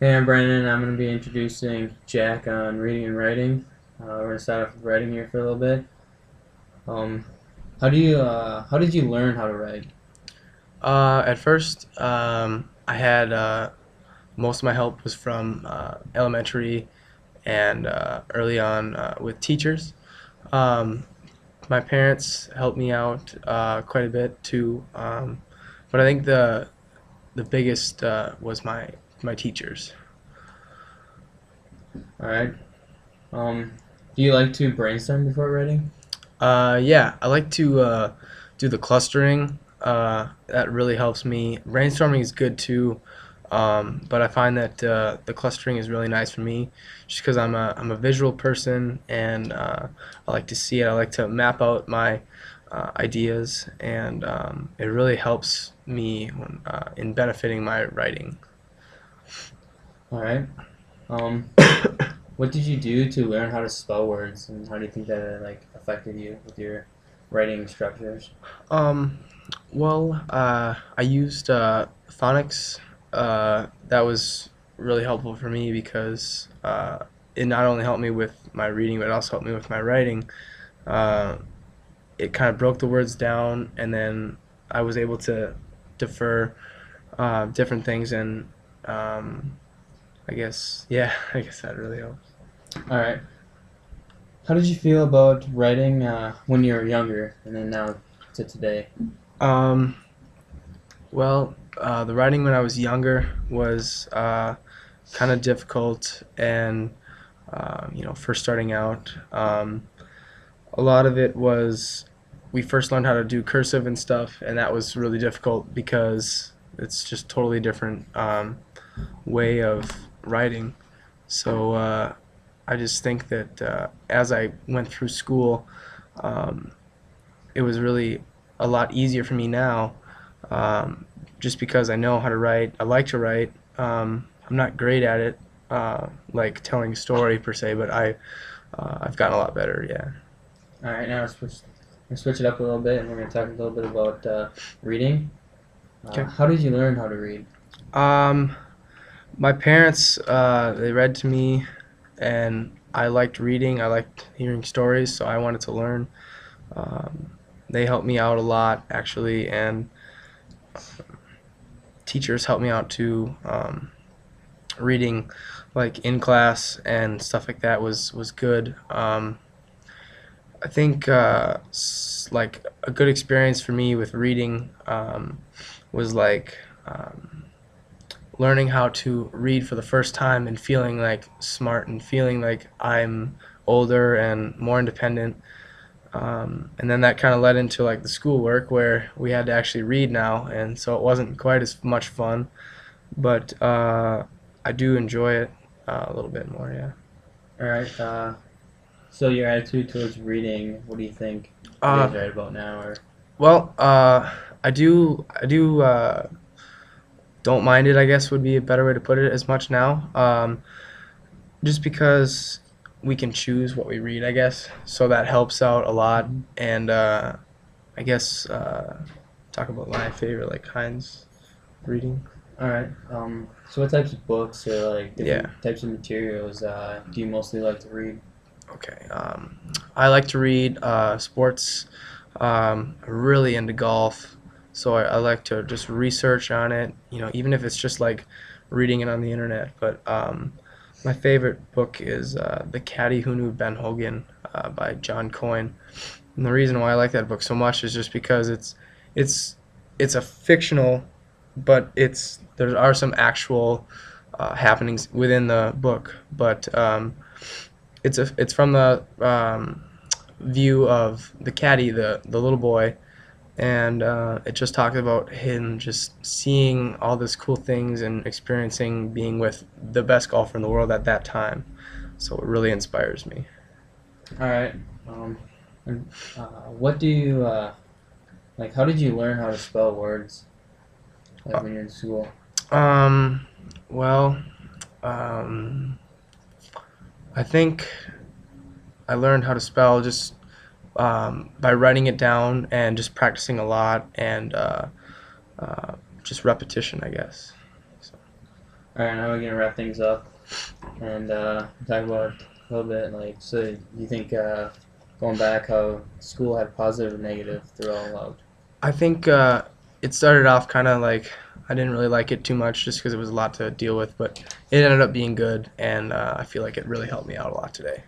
Hey, I'm Brandon. I'm going to be introducing Jack on reading and writing. We're going to start off with writing here for a little bit. Um, how did you learn how to write? At first, I had most of my help was from elementary and early on with teachers. Um, my parents helped me out quite a bit too, but I think the biggest was my teachers. All right. Do you like to brainstorm before writing? Yeah, I like to do the clustering. That really helps me. Brainstorming is good too, but I find that the clustering is really nice for me, just because I'm a visual person and I like to see it. I like to map out my ideas, and it really helps me in benefiting my writing. All right. Um, what did you do to learn how to spell words, and how do you think that affected you with your writing structures? Um, I used phonics. That was really helpful for me because it not only helped me with my reading, but it also helped me with my writing. Uh, it kind of broke the words down, and then I was able to defer different things, and um, I guess, yeah, I guess that really helps. All right. How did you feel about writing when you were younger, and then now to today? Um, the writing when I was younger was kind of difficult and first starting out. A lot of it was we first learned how to do cursive and stuff, and that was really difficult because it's just totally different way of writing. So I just think that as I went through school, um, it was really a lot easier for me now, um, just because I know how to write. I like to write. I'm not great at it, like telling a story per se, but I've gotten a lot better. Yeah. All right, now we're switch it up a little bit, and we're going to talk a little bit about reading. Okay. How did you learn how to read? Um, my parents they read to me, and I liked reading. I liked hearing stories, so I wanted to learn. Um, they helped me out a lot actually, and teachers helped me out too. Reading, like in class and stuff like that, was good. I think like a good experience for me with reading was like learning how to read for the first time and feeling like smart and feeling like I'm older and more independent. And then that kind of led into like the schoolwork where we had to actually read now, and so it wasn't quite as much fun, but I do enjoy it a little bit more. Yeah. All right. So your attitude towards reading, what do you think it Uh, is right about now? Or well, I do don't mind it. I guess would be a better way to put it. As much now, just because we can choose what we read. I guess so that helps out a lot. Mhm. And I guess talk about my favorite like kinds of reading. All right. So what types of books or like Yeah. different types of materials do you mostly like to read? Okay. I like to read sports. Really into golf, so I like to just research on it. Even if it's just like reading it on the internet. But my favorite book is The Caddy Who Knew Ben Hogan by John Coyne. And the reason why I like that book so much is just because it's it's a fictional, but there are some actual happenings within the book. But it's from the view of the caddy, the little boy, and it just talks about him just seeing all these cool things and experiencing being with the best golfer in the world at that time. So it really inspires me. All right. And what do you like? How did you learn how to spell words like Uh, when you're in school? Um, well, um, I think I learned how to spell just by writing it down and just practicing a lot and uh, just repetition, I guess. So, All right, now we're gonna wrap things up and talk about a little bit. Like, so you think going back, how school had positive and negative throughout? I think it started off kind of like I didn't really like it too much just because it was a lot to deal with, but it ended up being good, and I feel like it really helped me out a lot today.